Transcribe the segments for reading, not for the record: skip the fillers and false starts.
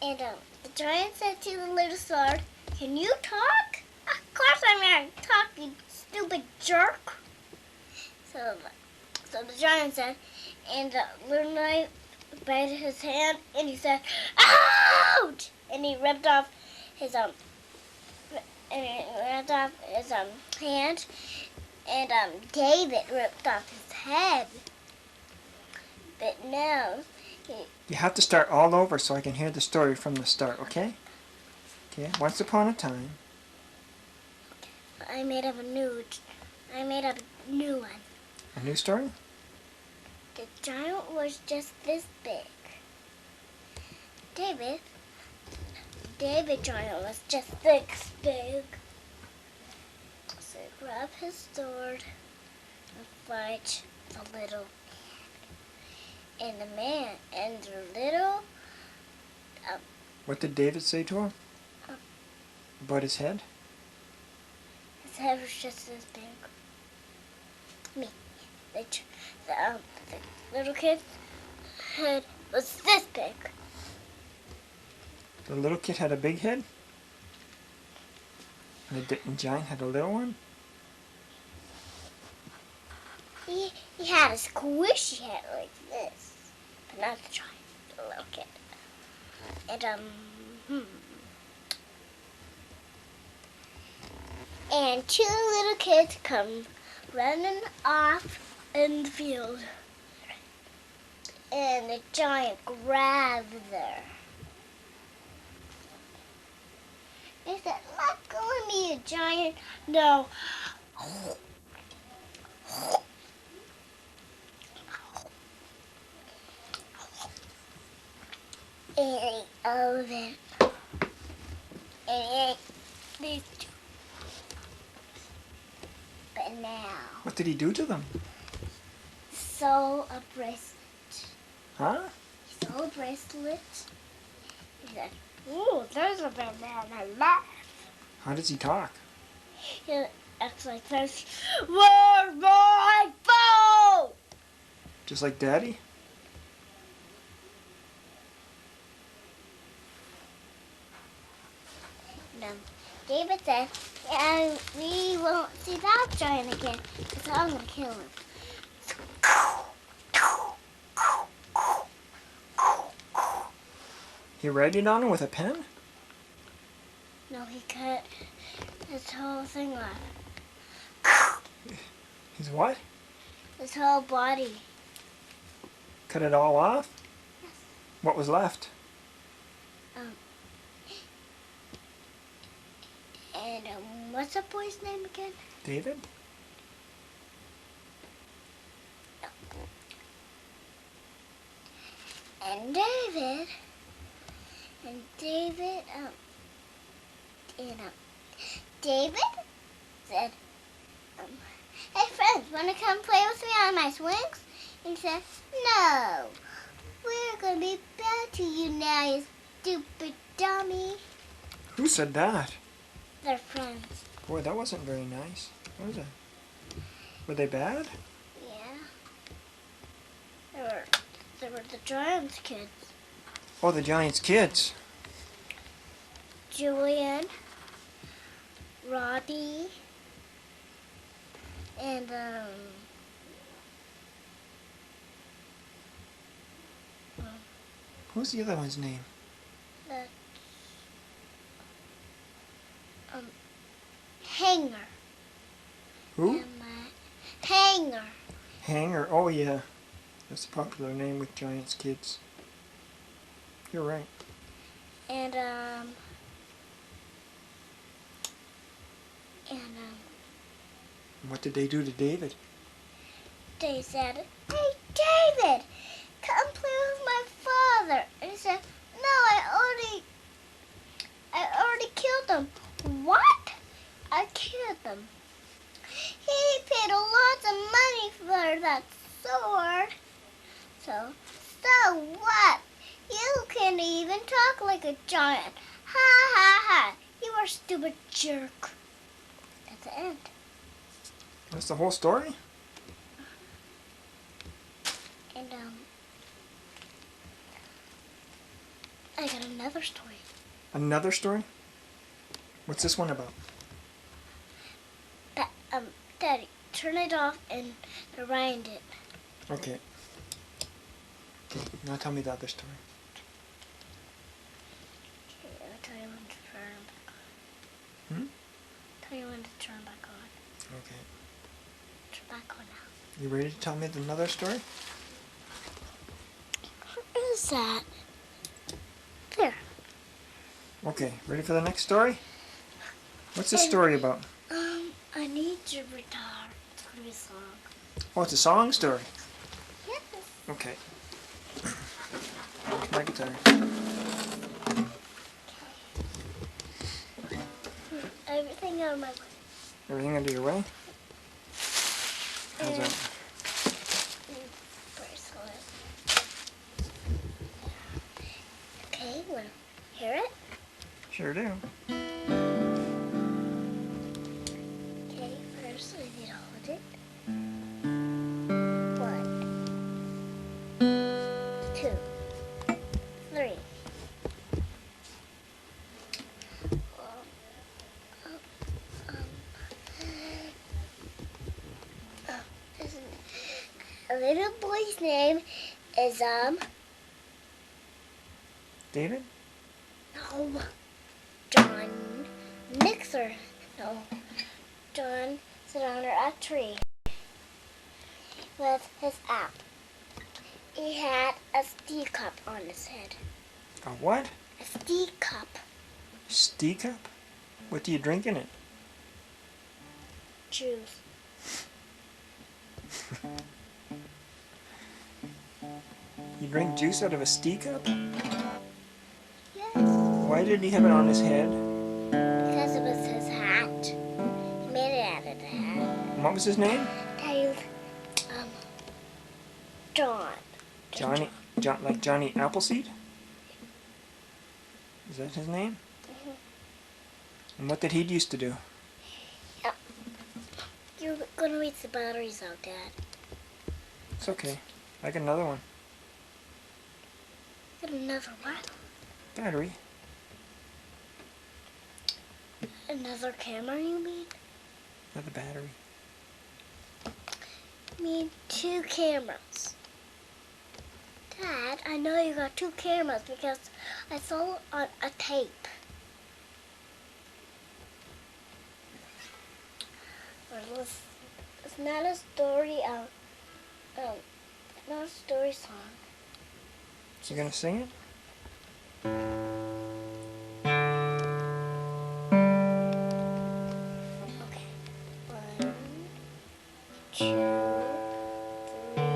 And the giant said to the little sword, "Can you talk?" "Of course I'm going to talk, you stupid jerk." So the giant said, and the little knight bit his hand, and he said, "Ouch!" And he ripped off his hand, and David ripped off his head. But now You have to start all over so I can hear the story from the start, okay? Okay. Once upon a time. I made up a new one. A new story? The giant was just this big. David giant was just this big. So he grabbed his sword and fight the little man. And the man and the little. What did David say to him? About his head? His head was just this big. The little kid's head was this big. The little kid had a big head? And the giant had a little one? He had a squishy head like this, but not the giant, the little kid. And two little kids come running off in the field, and the giant grabbed her. He said, "Let go of me, you giant." No. And he ate all of it. And he ate these two. But now, What did he do to them? sew a bracelet. Huh? He sewed a bracelet. He said, "Ooh, there's a banana left." How does he talk? He acts like this. "Where's my phone?" Just like Daddy? No. David said, "Yeah, we won't see that giant again, because I'm going to kill him." He wrote it on him with a pen? No, he cut his whole thing off. His what? His whole body. Cut it all off? Yes. What was left? And what's that boy's name again? David? No. And David said, "Hey friends, wanna come play with me on my swings?" And he said, "No, we're gonna be bad to you now, you stupid dummy." Who said that? They're friends. Boy, that wasn't very nice. What was it? Were they bad? Yeah. They were the Giants kids. Oh, the Giants' kids. Julian, Robbie, and Who's the other one's name? Hanger. Who? Hanger. Hanger. Oh, yeah. That's a popular name with Giants' kids. You're right. And What did they do to David? they said, "Hey, David, come play with my father." And he said, "No, I already killed him." "What?" "I killed him. He paid a lot of money for that sword." So what? You can't even talk like a giant. Ha ha ha. You are a stupid jerk. That's the end. That's the whole story? And I got another story. Another story? What's this one about? Daddy, turn it off and rewind it. Okay. Okay, now tell me the other story. Okay, I'll tell you when to turn back on. Hmm? Tell you when to turn back on. Okay. Turn back on now. You ready to tell me another story? Where is that? There. Okay, ready for the next story? What's this story about? I need your guitar. It's gonna be a song. Oh, it's a song story. Yes. Okay. My guitar. Everything on my way. Everything under your way? How's that? Bracelet. Okay, wanna hear it? Sure do. Okay, first we need to hold it. 1, 2, 3. A little boy's name is David? no, John Mixer. No, John sit under a tree with his app. He had a tea cup on his head. A what? A tea cup. Tea cup? What do you drink in it? Juice. You drink juice out of a tea cup? Yes. Why did he have it on his head? Because it was his hat. He made it out of the hat. And what was his name? Tailed, John. John, like Johnny Appleseed? Is that his name? Mhm. And what did he used to do? You're gonna reach the batteries out, Dad. It's okay. I got another one. Got another what? Battery. Another camera, you mean? Another battery. You mean 2 cameras. Dad, I know you got 2 cameras because I saw it on a tape. It's not a story not a story song. You gonna sing it? Okay. 1, 2, 3,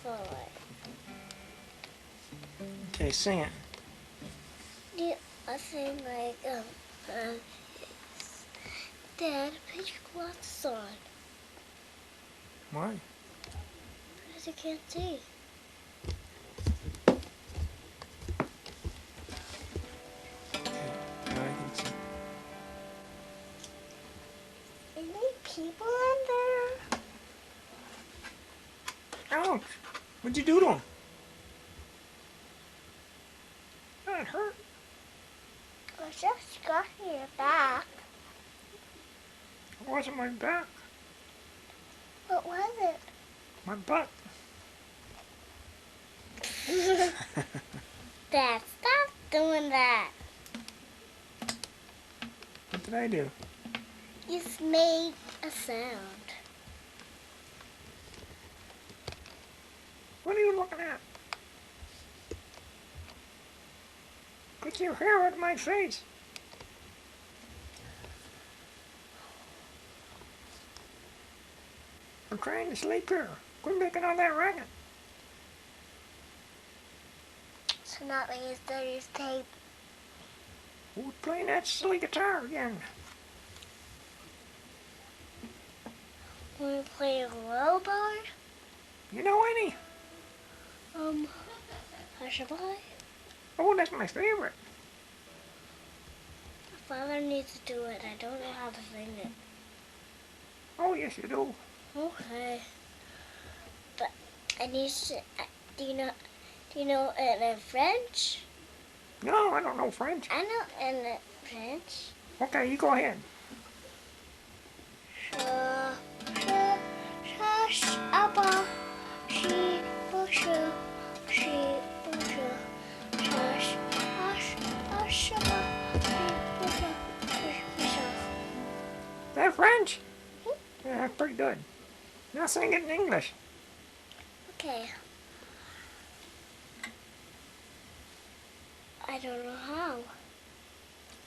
4, 5. Okay, sing it. I think like Dad, put your glasses on Why? because I can't see. Okay, now I can see. Any people in there? Ouch! What'd you do to him? That hurt. I just scratching your back. It wasn't my back. What was it? My butt. Dad, stop doing that. What did I do? You just made a sound. What are you looking at? Put your hair out of my face. I'm trying to sleep here. Quit making all that racket. So not like his daddy's tape. Who's playing that silly guitar again? Want to play a low bar? You know any? Hush a Bye. Oh, that's my favorite. My father needs to do it. I don't know how to sing it. Oh, yes, you do. Okay. But I need to. Do you know? Do you know in French? No, I don't know French. I know in French. Okay, you go ahead. Abba, she, busha, she, busha, shush, hush, hush, abba, she, busha, busha. Is that French? Yeah, that's pretty good. Now sing it in English. Okay. I don't know how.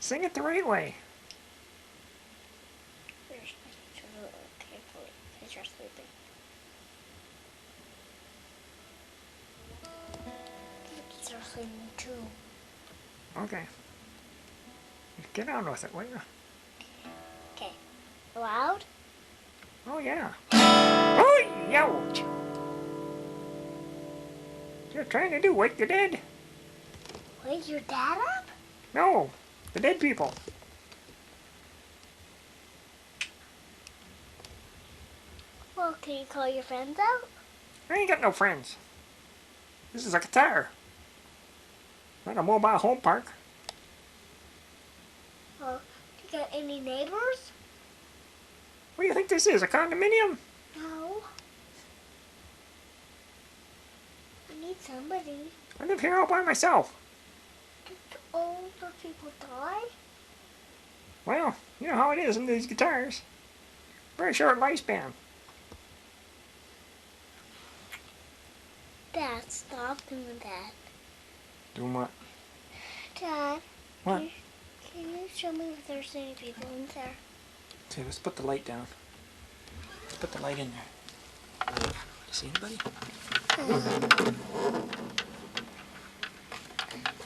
Sing it the right way. Carefully, because you're sleeping. Kids are sleeping too. Okay. Get on with it, will you? Okay. Loud? Oh, yeah. Oh, ouch! What you're trying to do, wake the dead? Wake your dad up? No, the dead people. Well, can you call your friends out? I ain't got no friends. This is a guitar. Not a mobile home park. Well, do you got any neighbors? What do you think this is, a condominium? No. I need somebody. I live here all by myself. Did older people die? Well, you know how it is in these guitars. Very short lifespan. Dad, stop doing that. Doing what? Dad. What? Can you show me if there's any people in there? Okay, let's put the light down. Let's put the light in there. You see anybody?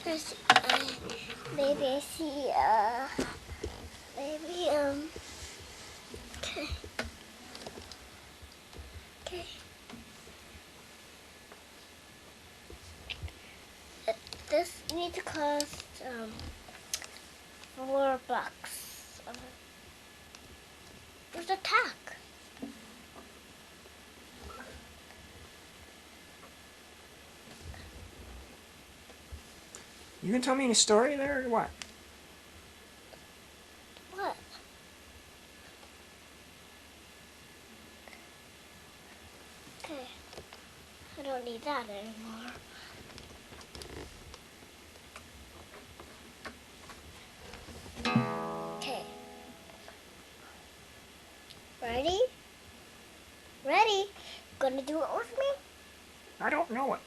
There's, maybe I see, maybe, okay. Okay. This needs to cost, $4. There's a tack. You gonna tell me a story there or what? What? Okay. I don't need that anymore. Okay. Ready? Ready? Gonna do it with me? I don't know it.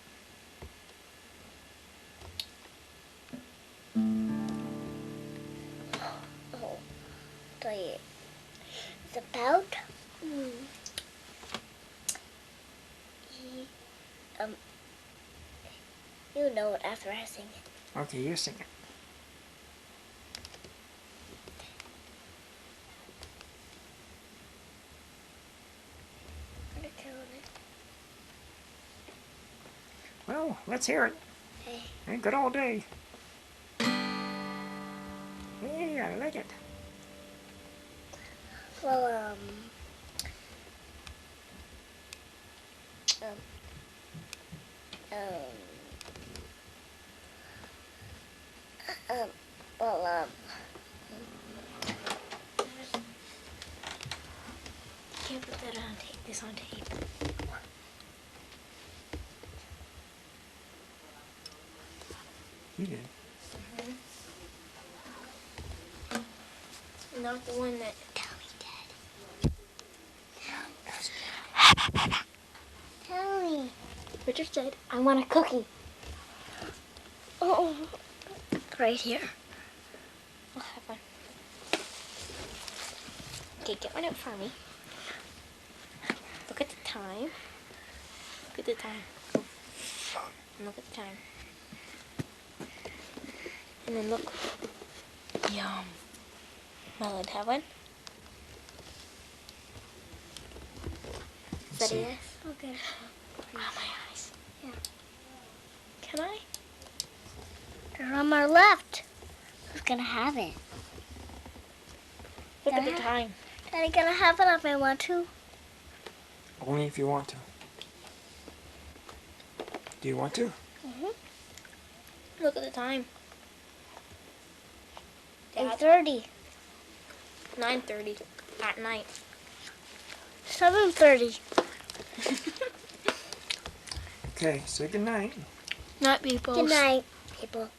Oh, tell you. It's about you know it after I sing it. Okay, you sing it. I'm gonna kill it. Well, let's hear it. Okay. Ain't good all day. Hey, I like it. Well, well, can't put that on tape. This on tape. You did. Not the one that. Tell me, Dad. Tell me. Richard said, I want a cookie. Oh, right here. I'll have one. Okay, get one out for me. Look at the time. Look at the time. Look at the time. And then look. Yum. Melon, have one? Is that a yes? Okay. Oh, my eyes. Yeah. Can I? They're on my left. Who's gonna have it? Look at the time. Daddy, gonna have it if I want to. Only if you want to. Do you want to? Look at the time. Dad, 8:30. 9:30 at night. 7:30. Okay, say good night. Night, people. Good night, people.